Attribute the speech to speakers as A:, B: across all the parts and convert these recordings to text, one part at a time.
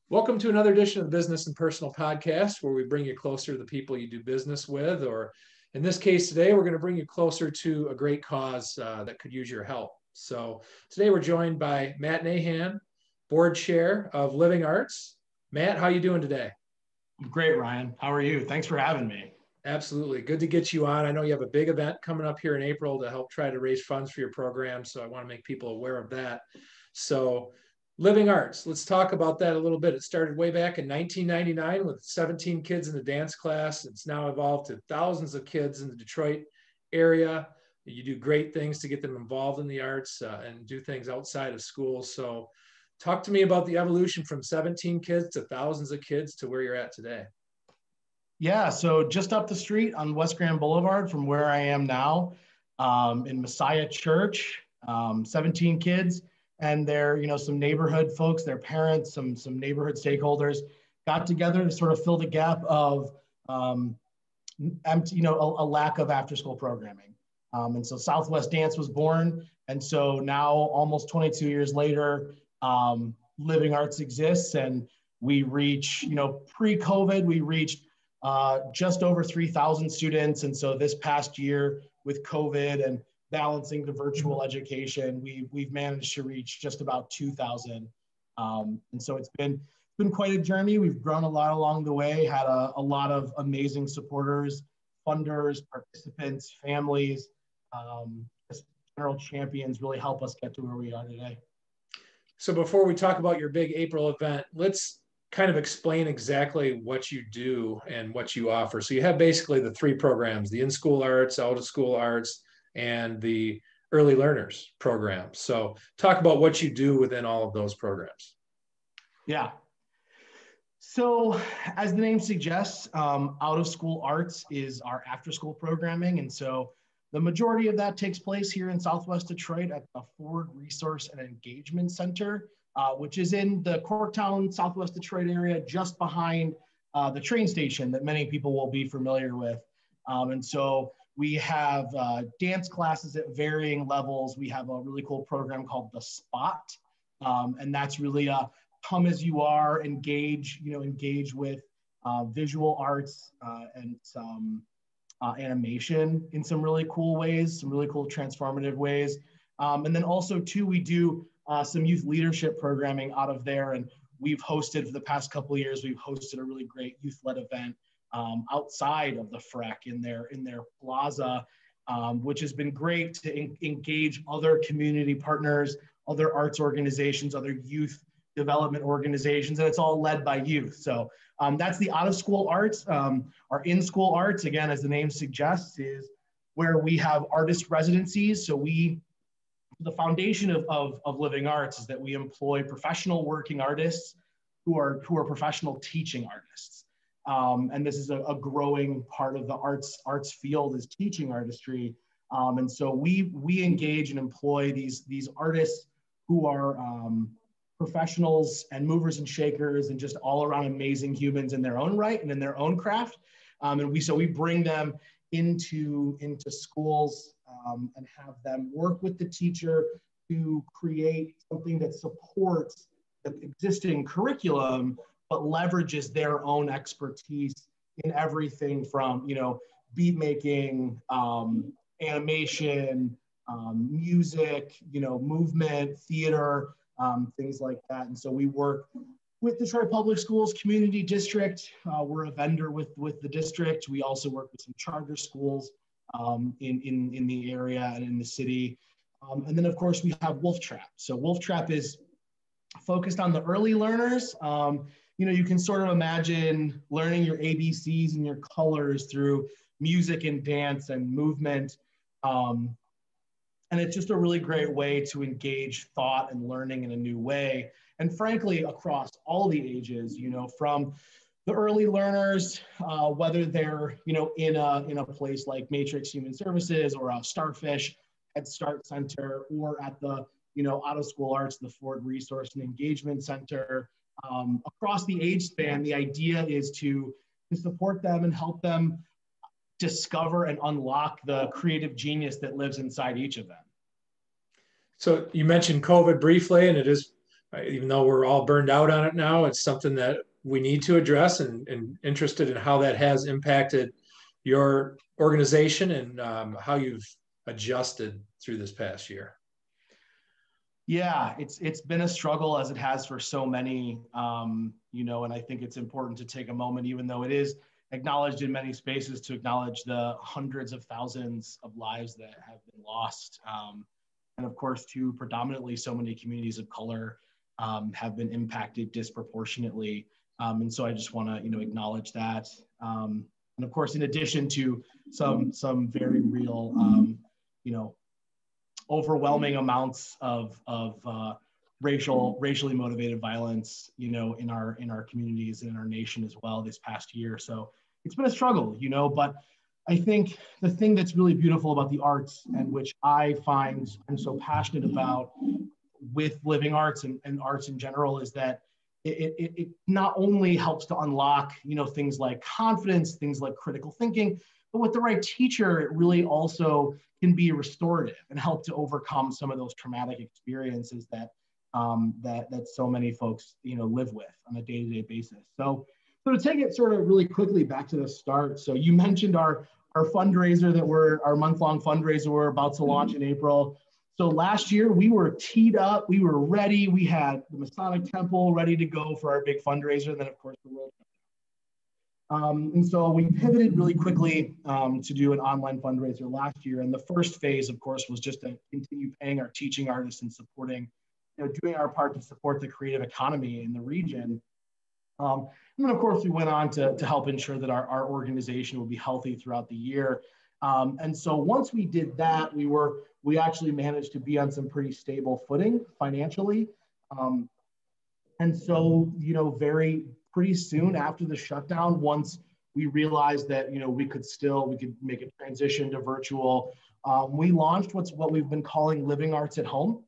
A: Welcome to another edition of the Business and Personal Podcast, where we bring you closer to the people you do business with, or in this case today, we're going to bring you closer to a great cause that could use your help. So today we're joined by Matt Nahan, Board Chair of Living Arts. Matt, how are you doing today?
B: Great, Ryan. How are you? Thanks for having me.
A: Absolutely. Good to get you on. I know you have a big event coming up here in April to help try to raise funds for your program, so I want to make people aware of that. So Living Arts, let's talk about that a little bit. It started way back in 1999 with 17 kids in the dance class. It's now evolved to thousands of kids in the Detroit area. You do great things to get them involved in the arts and do things outside of school. So talk to me about the evolution from 17 kids to thousands of kids to where you're at today.
B: Yeah, so just up the street on West Grand Boulevard from where I am now, in Messiah Church, 17 kids. And they're, some neighborhood folks, their parents, some neighborhood stakeholders got together to sort of fill the gap of, a lack of after-school programming. And so Southwest Dance was born. And so now, almost 22 years later, Living Arts exists, and we reach, pre-COVID, we reached just over 3,000 students. And so this past year with COVID and balancing the virtual education, we've managed to reach just about 2,000. And so it's been quite a journey. We've grown a lot along the way, had a lot of amazing supporters, funders, participants, families, general champions really help us get to where we are today.
A: So before we talk about your big April event, let's kind of explain exactly what you do and what you offer. So you have basically the three programs: the in-school arts, out-of-school arts, and the early learners program. So talk about what you do within all of those programs.
B: Yeah. So as the name suggests, out-of-school arts is our after-school programming. And so the majority of that takes place here in Southwest Detroit at the Ford Resource and Engagement Center, which is in the Corktown, Southwest Detroit area, just behind the train station that many people will be familiar with. And so we have dance classes at varying levels. We have a really cool program called The Spot. And that's really a come as you are, engage with visual arts and some animation in some really cool ways, some really cool transformative ways. And then also too, we do some youth leadership programming out of there. And we've hosted for the past couple of years, we've hosted a really great youth-led event outside of the FREC in their plaza, which has been great to engage other community partners, other arts organizations, other youth development organizations, and it's all led by youth. So that's the out-of-school arts. Our in-school arts, again, as the name suggests, is where we have artist residencies. So the foundation of Living Arts is that we employ professional working artists who are professional teaching artists. And this is a growing part of the arts field is teaching artistry. And so we engage and employ these artists who are professionals and movers and shakers and just all around amazing humans in their own right and in their own craft. And we bring them into schools and have them work with the teacher to create something that supports the existing curriculum, but leverages their own expertise in everything from, beat making, animation, music, movement, theater, things like that. And so we work with Detroit Public Schools Community District. We're a vendor with the district. We also work with some charter schools in the area and in the city. And then of course we have Wolf Trap. So Wolf Trap is focused on the early learners. You can sort of imagine learning your ABCs and your colors through music and dance and movement. And it's just a really great way to engage thought and learning in a new way. And frankly, across all the ages, from the early learners, whether they're, in a place like Matrix Human Services or a Starfish Head Start Center, or at the, out-of-school arts, the Ford Resource and Engagement Center. Across the age span, the idea is to support them and help them discover and unlock the creative genius that lives inside each of them.
A: So you mentioned COVID briefly, and it is Even though we're all burned out on it now, it's something that we need to address, and interested in how that has impacted your organization and how you've adjusted through this past year.
B: Yeah, it's been a struggle as it has for so many, and I think it's important to take a moment, even though it is acknowledged in many spaces, to acknowledge the hundreds of thousands of lives that have been lost. And of course, too, predominantly so many communities of color have been impacted disproportionately. And so I just want to, acknowledge that. And of course, in addition to some very real, overwhelming amounts of racially motivated violence, in our communities and in our nation as well this past year. So it's been a struggle, but I think the thing that's really beautiful about the arts, and which I find I'm so passionate about with living arts and arts in general, is that it not only helps to unlock, things like confidence, things like critical thinking, but with the right teacher, it really also can be restorative and help to overcome some of those traumatic experiences that that so many folks live with on a day-to-day basis. So to take it sort of really quickly back to the start. So you mentioned our fundraiser, our month-long fundraiser we're about to launch in April. So last year we were teed up, we were ready, we had the Masonic Temple ready to go for our big fundraiser, and then of course the World Cup. And so we pivoted really quickly to do an online fundraiser last year. And the first phase, of course, was just to continue paying our teaching artists and supporting, doing our part to support the creative economy in the region. And then, of course, we went on to help ensure that our organization would be healthy throughout the year. And so once we did that, we actually managed to be on some pretty stable footing financially. And so, pretty soon after the shutdown, once we realized that, we could make a transition to virtual, we launched what we've been calling Living Arts at Home.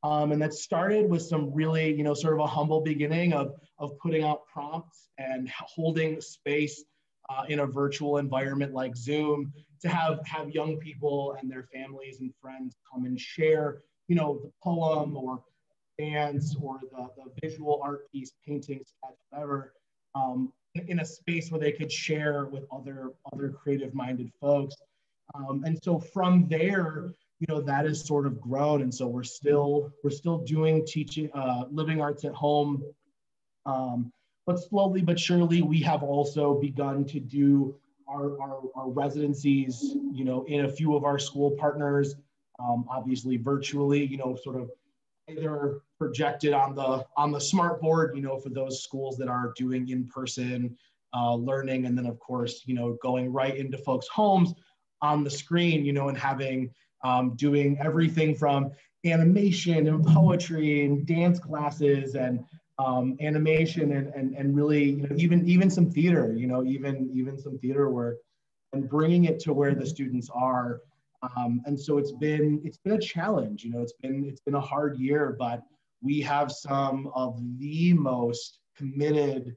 B: And that started with some really, sort of a humble beginning of putting out prompts and holding space in a virtual environment like Zoom to have young people and their families and friends come and share, the poem or dance or the visual art piece, painting, sketch, whatever, in a space where they could share with other creative-minded folks. And so from there, that has sort of grown. And so we're still doing teaching, living arts at home. But slowly but surely, we have also begun to do our residencies, in a few of our school partners, obviously virtually, sort of either projected on the smart board, for those schools that are doing in-person learning, and then of course, going right into folks' homes on the screen, and having doing everything from animation and poetry and dance classes and animation and really, even some theater, even some theater work, and bringing it to where the students are. And so it's been a challenge, it's been a hard year, but we have some of the most committed,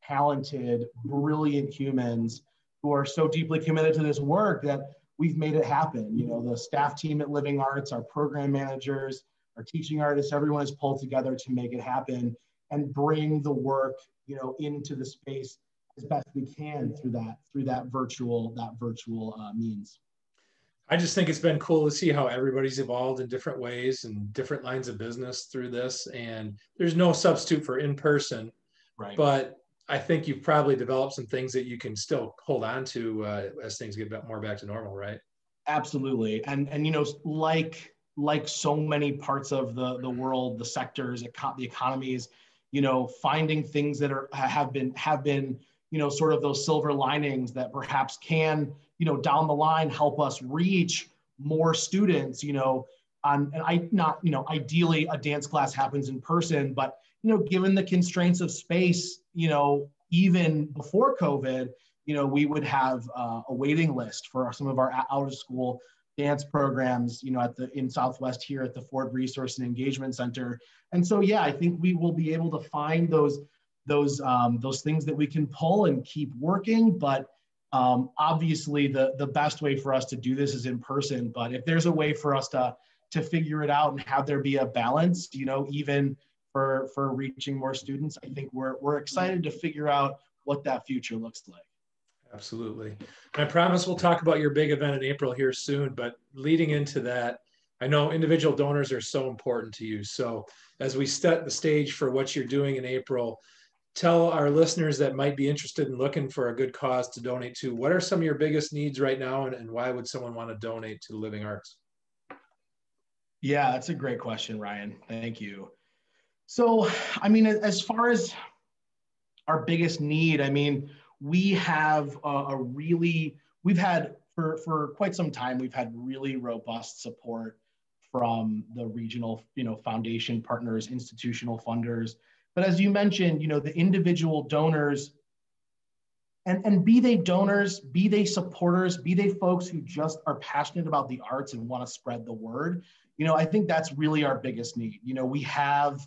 B: talented, brilliant humans who are so deeply committed to this work that we've made it happen. The staff team at Living Arts, our program managers, our teaching artists, everyone has pulled together to make it happen and bring the work, into the space as best we can through that virtual means.
A: I just think it's been cool to see how everybody's evolved in different ways and different lines of business through this. And there's no substitute for in-person,
B: right? But
A: I think you've probably developed some things that you can still hold on to as things get more back to normal, right?
B: Absolutely. And like so many parts of the world, the sectors, the economies, finding things that have been, sort of those silver linings that perhaps can, down the line help us reach more students, ideally a dance class happens in person, but, given the constraints of space, even before COVID, we would have a waiting list for some of our out of school dance programs, in Southwest here at the Ford Resource and Engagement Center. And so, yeah, I think we will be able to find those things that we can pull and keep working. But obviously, the best way for us to do this is in person. But if there's a way for us to figure it out and have there be a balance, even for reaching more students. I think we're excited to figure out what that future looks like.
A: Absolutely. And I promise we'll talk about your big event in April here soon, but leading into that, I know individual donors are so important to you. So as we set the stage for what you're doing in April, tell our listeners that might be interested in looking for a good cause to donate to, what are some of your biggest needs right now, and why would someone want to donate to the Living Arts?
B: Yeah, that's a great question, Ryan. Thank you. So, I mean, as far as our biggest need, I mean, we have we've had for quite some time, we've had really robust support from the regional, foundation partners, institutional funders. But as you mentioned, the individual donors, and be they donors, be they supporters, be they folks who just are passionate about the arts and want to spread the word, I think that's really our biggest need. We have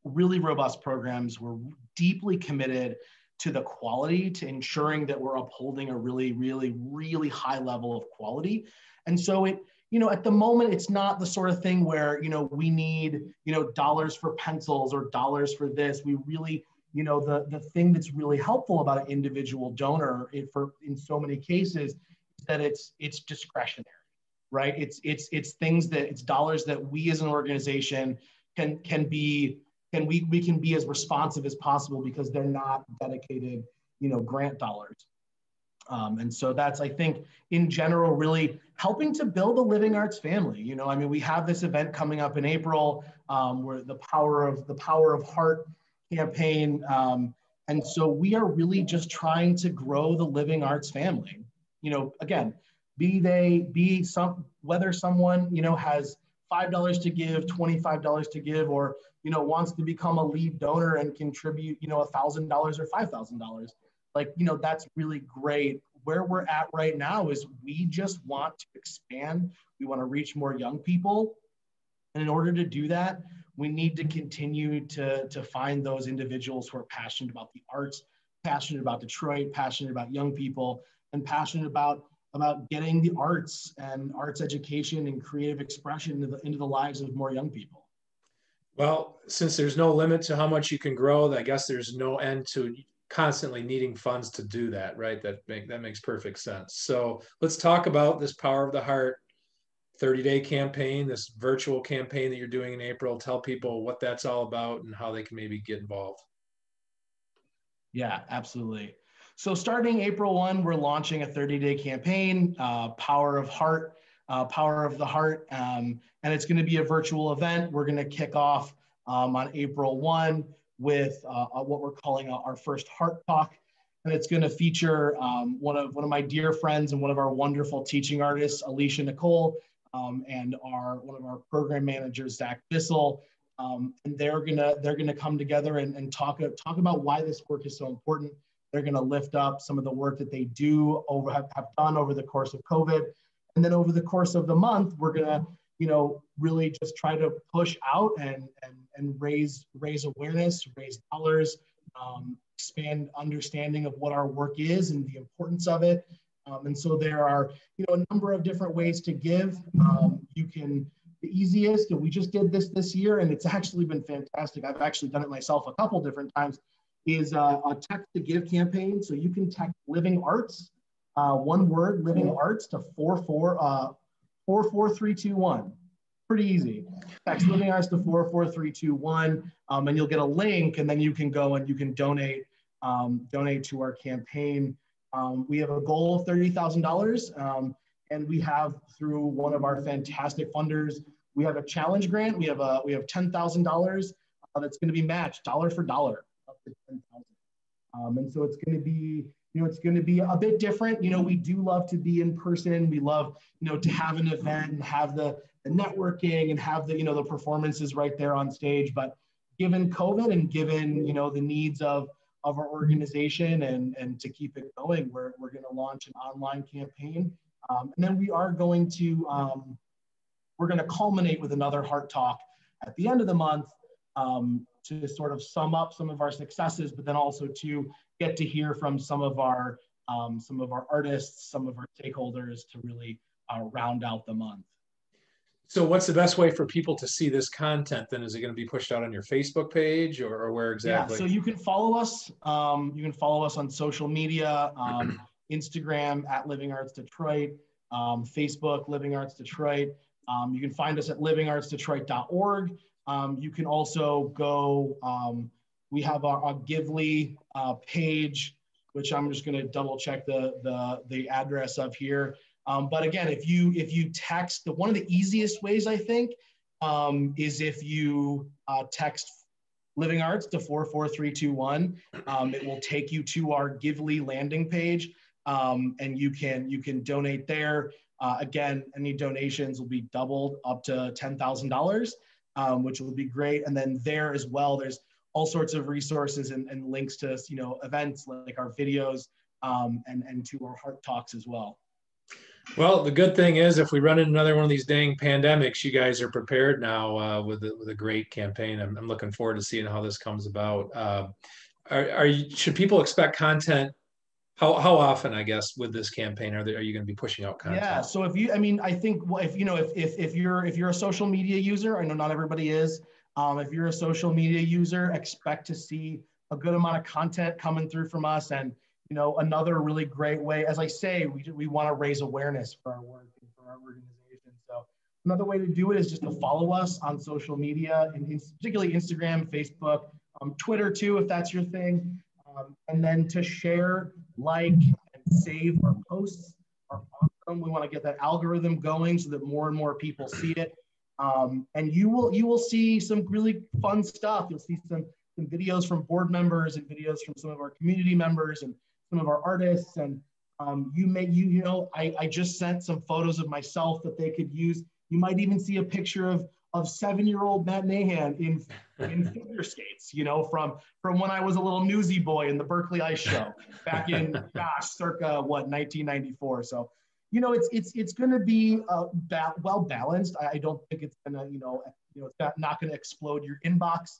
B: really robust programs. We're deeply committed to the quality, to ensuring that we're upholding a really, really, really high level of quality. And so at the moment, it's not the sort of thing where, we need, dollars for pencils or dollars for this. We really, the thing that's really helpful about an individual donor in so many cases is that it's discretionary, right? It's dollars that we as an organization we can be as responsive as possible because they're not dedicated, grant dollars. And so that's, I think, in general, really helping to build a living arts family. I mean, we have this event coming up in April, where the Power of Heart campaign. And so we are really just trying to grow the living arts family. Again, whether someone, has $5 to give, $25 to give, or, wants to become a lead donor and contribute, $1,000 or $5,000. That's really great. Where we're at right now is we just want to expand. We want to reach more young people. And in order to do that, we need to continue to find those individuals who are passionate about the arts, passionate about Detroit, passionate about young people, and passionate about getting the arts and arts education and creative expression into the lives of more young people.
A: Well, since there's no limit to how much you can grow, I guess there's no end to constantly needing funds to do that, right? That makes perfect sense. So let's talk about this Power of the Heart 30-day campaign, this virtual campaign that you're doing in April. Tell people what that's all about and how they can maybe get involved.
B: Yeah, absolutely. So starting April 1, we're launching a 30-day campaign, Power of Heart, Power of the Heart, and it's going to be a virtual event. We're going to kick off on April 1 with what we're calling our first Heart Talk, and it's going to feature one of my dear friends and one of our wonderful teaching artists, Alicia Nicole, and one of our program managers, Zach Bissell. And they're gonna come together and talk about why this work is so important. They're going to lift up some of the work that they have done over the course of COVID. And then over the course of the month, we're going to, really just try to push out and raise awareness, raise dollars, expand understanding of what our work is and the importance of it. And so there are, a number of different ways to give. The easiest, and we just did this year, and it's actually been fantastic. I've actually done it myself a couple different times, is a text to give campaign. So you can text Living Arts, one word, Living Arts, to 44321. Pretty easy. Text Living Arts to 44321, and you'll get a link, and then you can go and you can donate to our campaign. We have a goal of $30,000, and we have, through one of our fantastic funders, we have a challenge grant. We have $10,000 that's going to be matched dollar for dollar. And so it's going to be, it's going to be a bit different. We do love to be in person. We love, to have an event and have the networking and have the performances right there on stage. But given COVID and given, the needs of our organization and to keep it going, we're going to launch an online campaign. And then we are going to, we're going to culminate with another Heart Talk at the end of the month, to sort of sum up some of our successes, but then also to get to hear from some of our artists, some of our stakeholders, to really round out the month.
A: So what's the best way for people to see this content then? Is it going to be pushed out on your Facebook page or where
B: Yeah,
A: exactly?
B: so you can follow us. You can follow us on social media, Instagram at Living Arts Detroit, Facebook Living Arts Detroit. You can find us at livingartsdetroit.org. You can also go. We have our Gively page, which I'm just going to double check the address of here. But again, if you text, one of the easiest ways I think is if you text Living Arts to 44321. It will take you to our Gively landing page, and you can donate there. Again, any donations will be doubled up to $10,000, which will be great. And then there as well, there's all sorts of resources and links to events like our videos and to our Heart Talks as well.
A: Well, the good thing is if we run into another one of these dang pandemics, you guys are prepared now with a great campaign. I'm looking forward to seeing how this comes about. Should people expect content? How often, I guess, with this campaign are you going to be pushing out content?
B: Yeah. So I think if you're a social media user, I know not everybody is. If you're a social media user, expect to see a good amount of content coming through from us. And another really great way, as I say, we want to raise awareness for our work and for our organization. So another way to do it is just to follow us on social media, and particularly Instagram, Facebook, Twitter too, if that's your thing. And then to share, like, and save our posts are awesome. We want to get that algorithm going so that more and more people see it. And you will see some really fun stuff. You'll see some videos from board members and videos from some of our community members and some of our artists. And I just sent some photos of myself that they could use. You might even see a picture of 7-year-old Matt Nahan in figure skates, from when I was a little newsy boy in the Berkeley Ice Show back in, circa 1994. So, it's going to be well balanced. I don't think it's going to, it's not going to explode your inbox.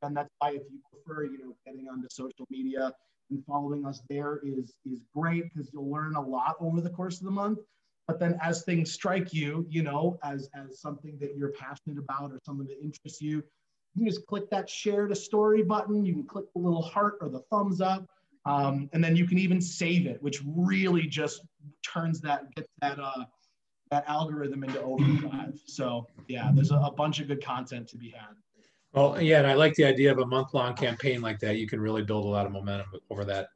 B: And that's why if you prefer, getting onto social media and following us there is great, because you'll learn a lot over the course of the month. But then as things strike you, as something that you're passionate about or something that interests you, you just click that share to story button. You can click the little heart or the thumbs up. And then you can even save it, which really just gets that algorithm into overdrive. So yeah, there's a bunch of good content to be had.
A: Well, yeah, and I like the idea of a month-long campaign like that. You can really build a lot of momentum over that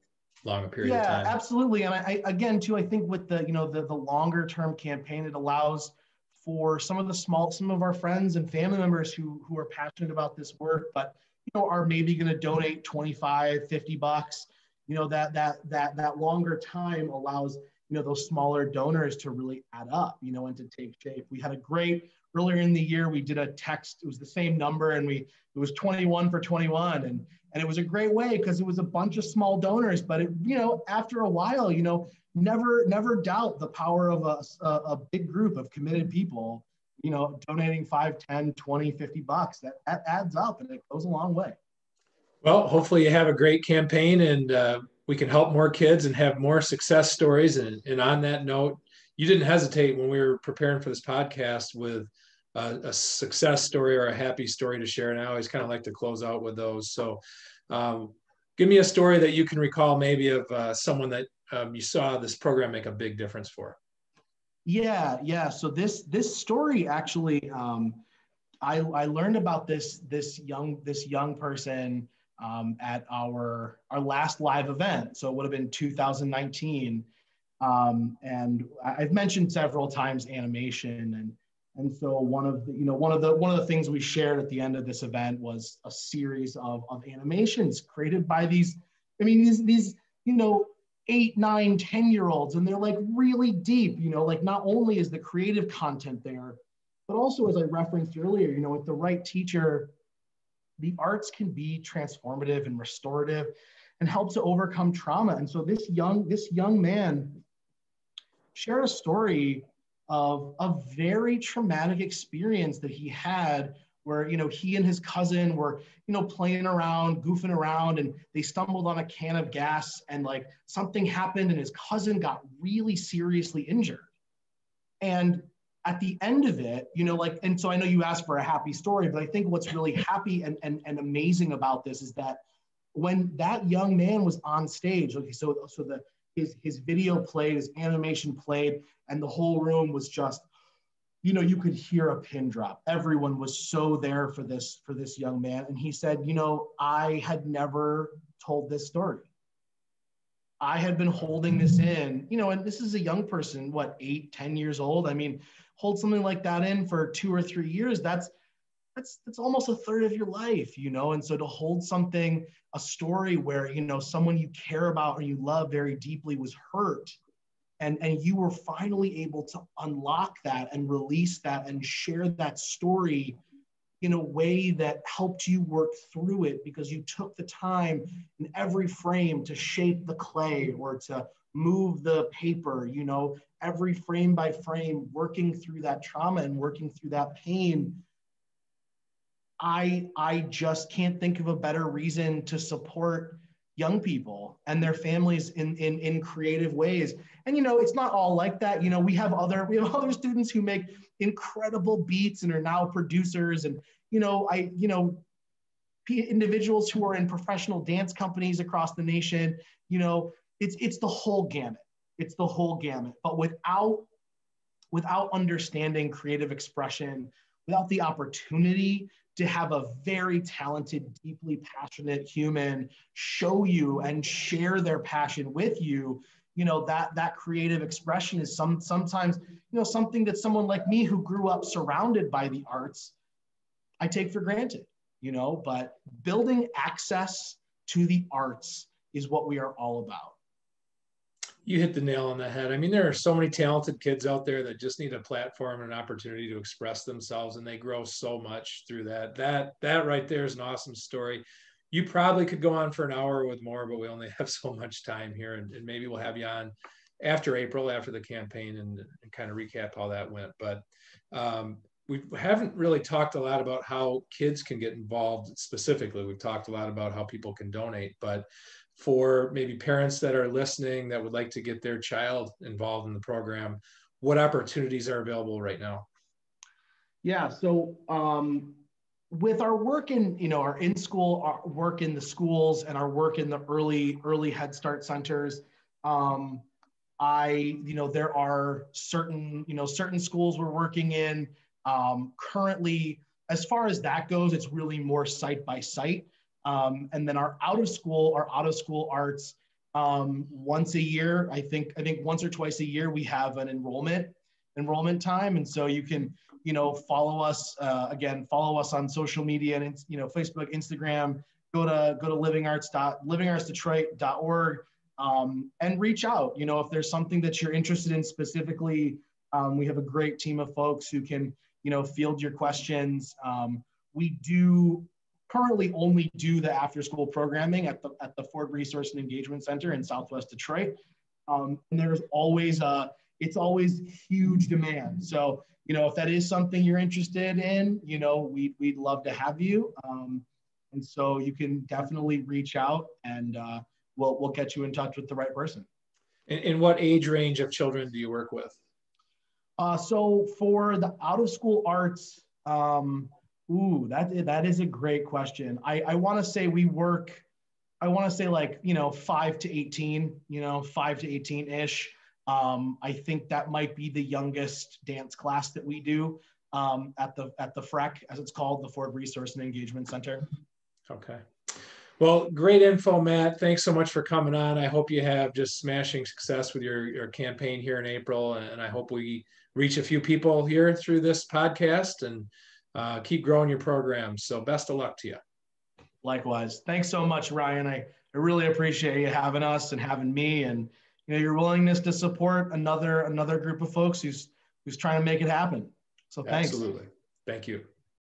A: long a period of time.
B: Yeah, absolutely. And I again too, I think with the longer term campaign, it allows for some of our friends and family members who are passionate about this work, but are maybe going to donate $25-$50. That longer time allows those smaller donors to really add up, and to take shape. We had a great earlier in the year. We did a text. It was the same number, and it was 21 for 21, and it was a great way because it was a bunch of small donors. But after a while, never doubt the power of a big group of committed people. Donating $5, $10, $20, $50. That adds up, and it goes a long way.
A: Well, hopefully you have a great campaign, and we can help more kids and have more success stories. And on that note, you didn't hesitate when we were preparing for this podcast with a success story or a happy story to share. And I always kind of like to close out with those. So give me a story that you can recall maybe of someone that you saw this program make a big difference for.
B: Yeah. So this story actually, I learned about this young person at our last live event. So it would have been 2019. And I've mentioned several times animation, and so one of the things we shared at the end of this event was a series of animations created by these 8, 9, 10-year-olds, and they're like really deep. Like not only is the creative content there, but also, as I referenced earlier, with the right teacher, the arts can be transformative and restorative and help to overcome trauma. And so this young man shared a story of a very traumatic experience that he had where, he and his cousin were, playing around, goofing around, and they stumbled on a can of gas, and like something happened and his cousin got really seriously injured. And at the end of it, like, and so I know you asked for a happy story, but I think what's really happy and amazing about this is that when that young man was on stage, okay, so his video played, his animation played, and the whole room was just, you could hear a pin drop. Everyone was so there for this young man. And he said, I had never told this story. I had been holding this in, and this is a young person, what, 8, 10 years old? I mean, hold something like that in for 2 or 3 years, that's almost a third of your life, and so to hold something, a story where, someone you care about or you love very deeply was hurt, and you were finally able to unlock that and release that and share that story in a way that helped you work through it because you took the time in every frame to shape the clay or to move the paper, every frame by frame, working through that trauma and working through that pain. I just can't think of a better reason to support young people and their families in creative ways. And it's not all like that. We have other students who make incredible beats and are now producers, and individuals who are in professional dance companies across the nation. It's the whole gamut. It's the whole gamut. But without understanding creative expression, without the opportunity to have a very talented, deeply passionate human show you and share their passion with you, that creative expression is sometimes, something that someone like me who grew up surrounded by the arts, I take for granted, but building access to the arts is what we are all about.
A: You hit the nail on the head. I mean, there are so many talented kids out there that just need a platform and an opportunity to express themselves, and they grow so much through that. That right there is an awesome story. You probably could go on for an hour with more, but we only have so much time here, and maybe we'll have you on after April, after the campaign, and kind of recap how that went. But we haven't really talked a lot about how kids can get involved specifically. We've talked a lot about how people can donate, but for maybe parents that are listening that would like to get their child involved in the program, what opportunities are available right now?
B: Yeah, so with our work in, our in-school our work in the schools and our work in the early Head Start centers, there are certain schools we're working in. Currently, as far as that goes, it's really more site by site. And then our out of school arts, once a year, I think once or twice a year, we have an enrollment time. And so you can, follow us on social media and, Facebook, Instagram, go to livingartsdetroit.org, and reach out, if there's something that you're interested in specifically. We have a great team of folks who can, field your questions. We do currently only do the after school programming at the Ford Resource and Engagement Center in Southwest Detroit. And there's always it's always huge demand. So, if that is something you're interested in, we'd love to have you. And so you can definitely reach out, and we'll get you in touch with the right person.
A: And what age range of children do you work with?
B: So for the out of school arts, that is a great question. I want to say we work, I want to say 5 to 18, 5 to 18-ish. I think that might be the youngest dance class that we do at the FREC, as it's called, the Ford Resource and Engagement Center.
A: Okay. Well, great info, Matt. Thanks so much for coming on. I hope you have just smashing success with your campaign here in April. And I hope we reach a few people here through this podcast and keep growing your program. So best of luck to you.
B: Likewise. Thanks so much, Ryan. I really appreciate you having us and having me, and your willingness to support another group of folks who's trying to make it happen. So thanks.
A: Absolutely. Thank you.